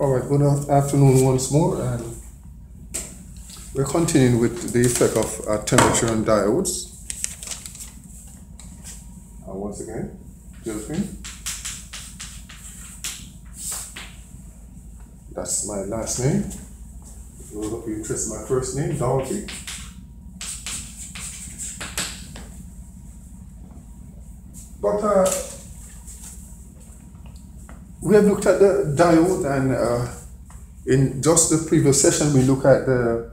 Alright, good afternoon once more, and we're continuing with the effect of temperature on diodes. Once again, Gilpin. That's my last name. For those of you interested in my first name, Dolphy. But we have looked at the diode, and in just the previous session we looked at the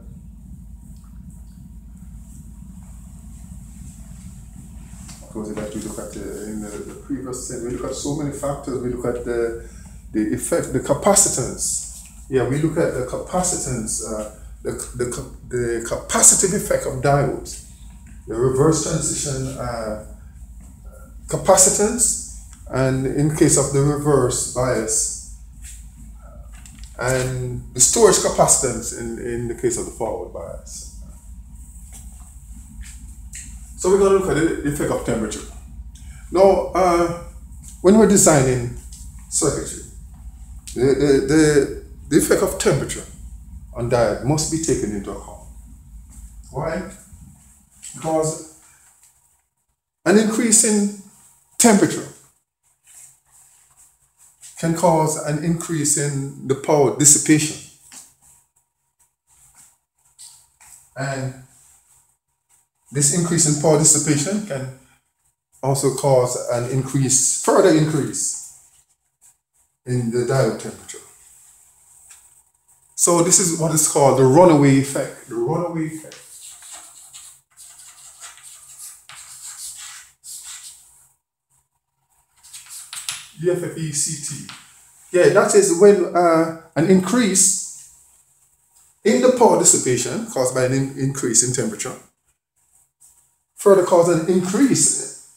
in the previous session. We look at so many factors. We look at the effect, the capacitance. Yeah, we look at the capacitance, the capacitive effect of diodes, the reverse transition capacitance, and in case of the reverse bias, and the storage capacitance in the case of the forward bias. So we're going to look at the effect of temperature. Now, when we're designing circuitry, the effect of temperature on diode must be taken into account. Why? Because an increase in temperature can cause an increase in the power dissipation. And this increase in power dissipation can also cause an further increase in the diode temperature. So this is what is called the runaway effect. The runaway effect. UFFECT. Yeah, that is when an increase in the power dissipation caused by an increase in temperature further cause an increase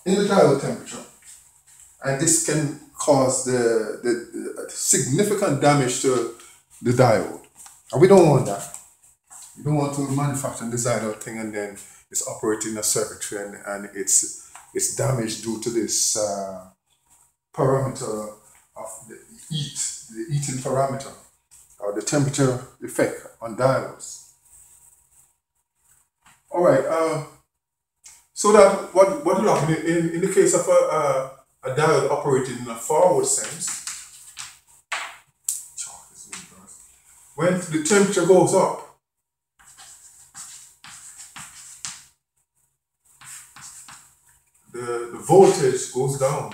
in the diode temperature, and this can cause the significant damage to the diode, and we don't want that. We don't want to manufacture and design a thing and then it's operating a circuitry and it's damaged due to this parameter of the eating parameter, or the temperature effect on diodes. All right, so that what will happen in the case of a diode operating in a forward sense, when the temperature goes up, the voltage goes down.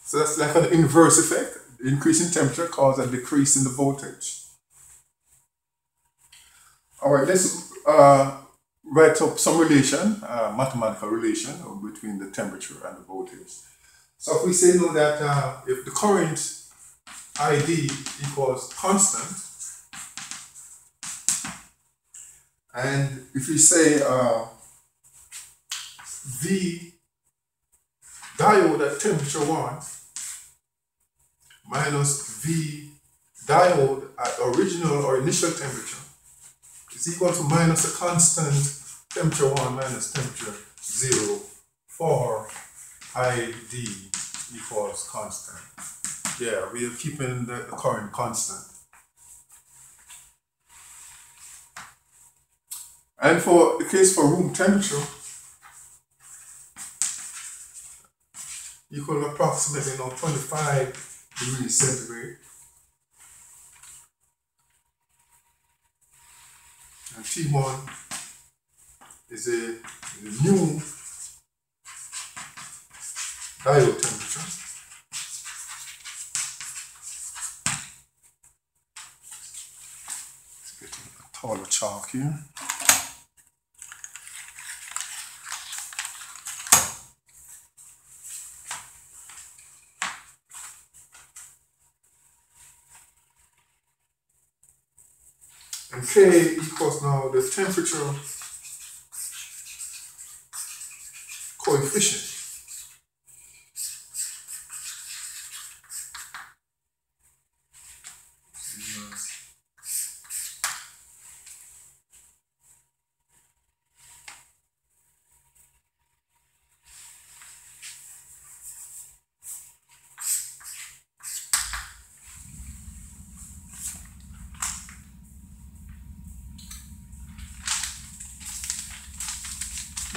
So that's like an inverse effect. The increase in temperature causes a decrease in the voltage. All right, let's write up some relation, mathematical relation between the temperature and the voltage. So if we say now that if the current ID equals constant, and if we say V diode at temperature 1 minus V diode at original or initial temperature is equal to minus a constant temperature 1 minus temperature 0 for ID equals constant. Yeah, we are keeping the current constant. And for the case for room temperature, equal approximately 25 degrees centigrade. And T1 is a new diode temperature. Let's get a taller chalk here. And K equals now the temperature coefficient.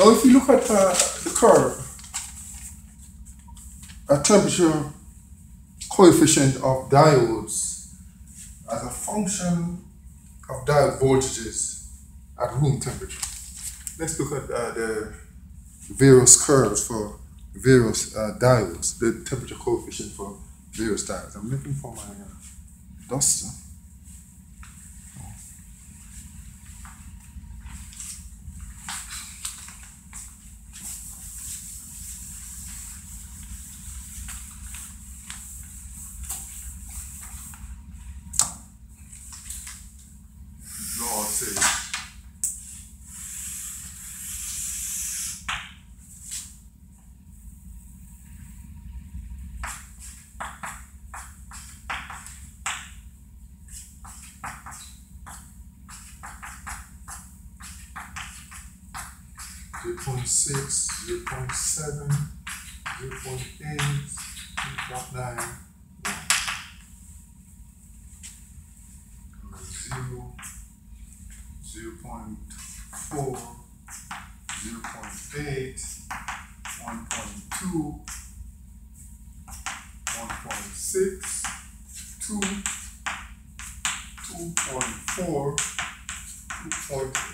Now, if you look at the curve, a temperature coefficient of diodes as a function of diode voltages at room temperature. Let's look at the various curves for various diodes, the temperature coefficient for various diodes. I'm looking for my duster. Lord save. .6, 0.7, 0.8, 0.9, 0, 0.4, 0.8, 1.2, 1.6, 2, 2.4, 2.8.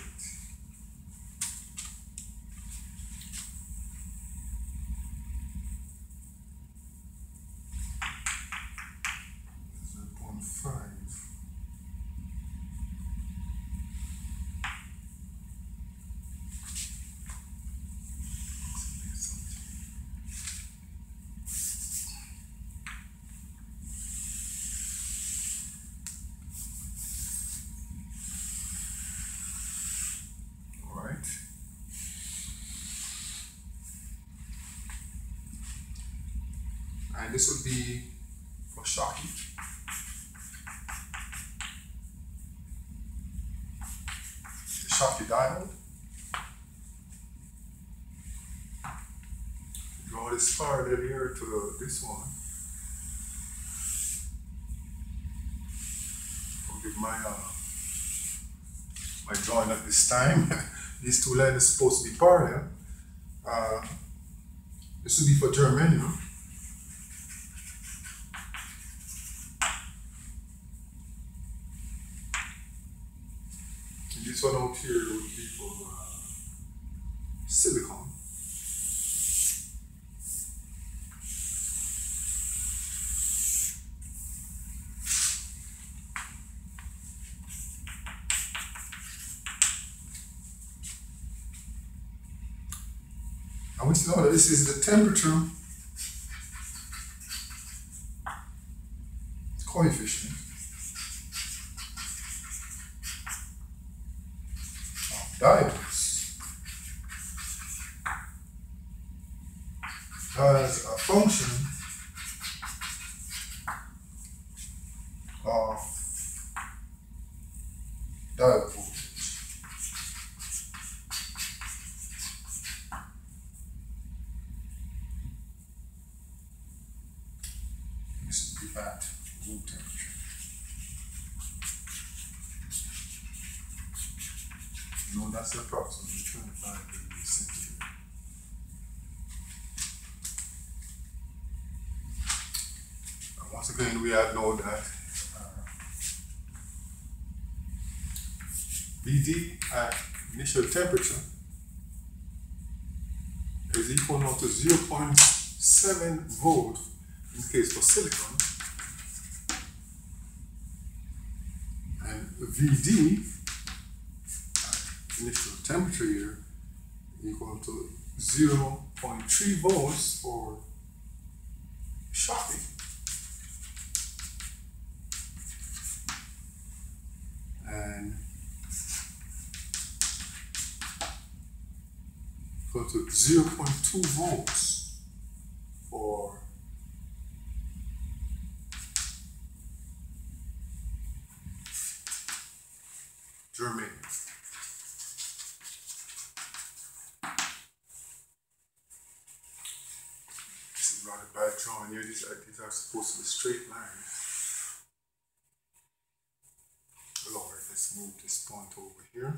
And this would be for Shocky. The Shocky diode. Draw this parallel here to this one. Forgive my my drawing at this time. These two lines are supposed to be parallel. This would be for germanium. This one out here would be for silicon. I want you to know that this is the temperature coefficient of diodes as a function of diode voltage. This would be at room temperature. No, that's approximately 25 degrees centigrade. And once again, we have known that VD at initial temperature is equal now to 0.7 volt in case for silicon, and VD at initial temperature here equal to 0.3 volts for Shocky, and equal to 0.2 volts for germanium. This is rather bad drawing here. These are supposed to be straight lines. Lord, let's move this point over here.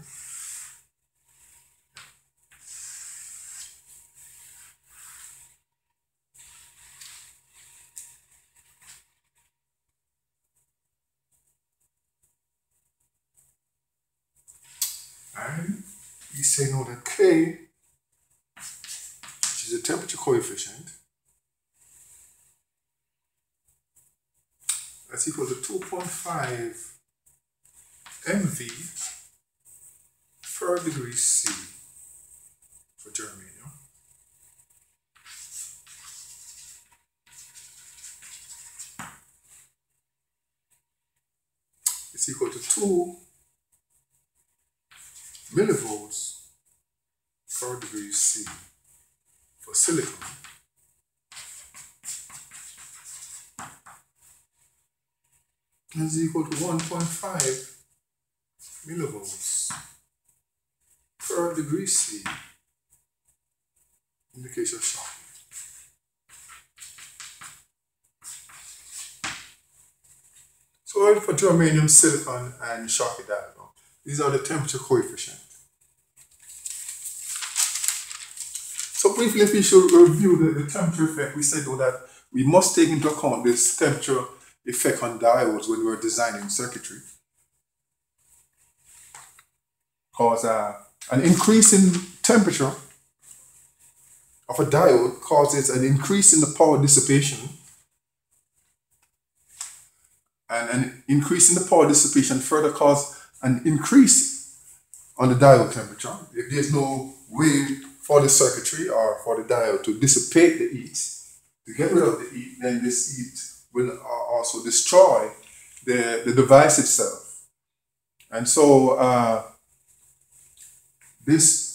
we say now that K, which is the temperature coefficient, that's equal to 2.5 MV per degree C for germanium. It's equal to 2 millivolts per degree C for silicon. Is equal to 1.5 millivolts per degree C in the case of Schottky. So for germanium, silicon, and Schottky diode, these are the temperature coefficients. So briefly, if we should review the temperature effect, we said though that we must take into account this temperature effect on diodes when we're designing circuitry. Because an increase in temperature of a diode causes an increase in the power dissipation, and an increase in the power dissipation further causes an increase on the diode temperature. If there's no way for the circuitry or for the diode to dissipate the heat, to get rid of the heat, then this heat will also destroy the device itself. And so this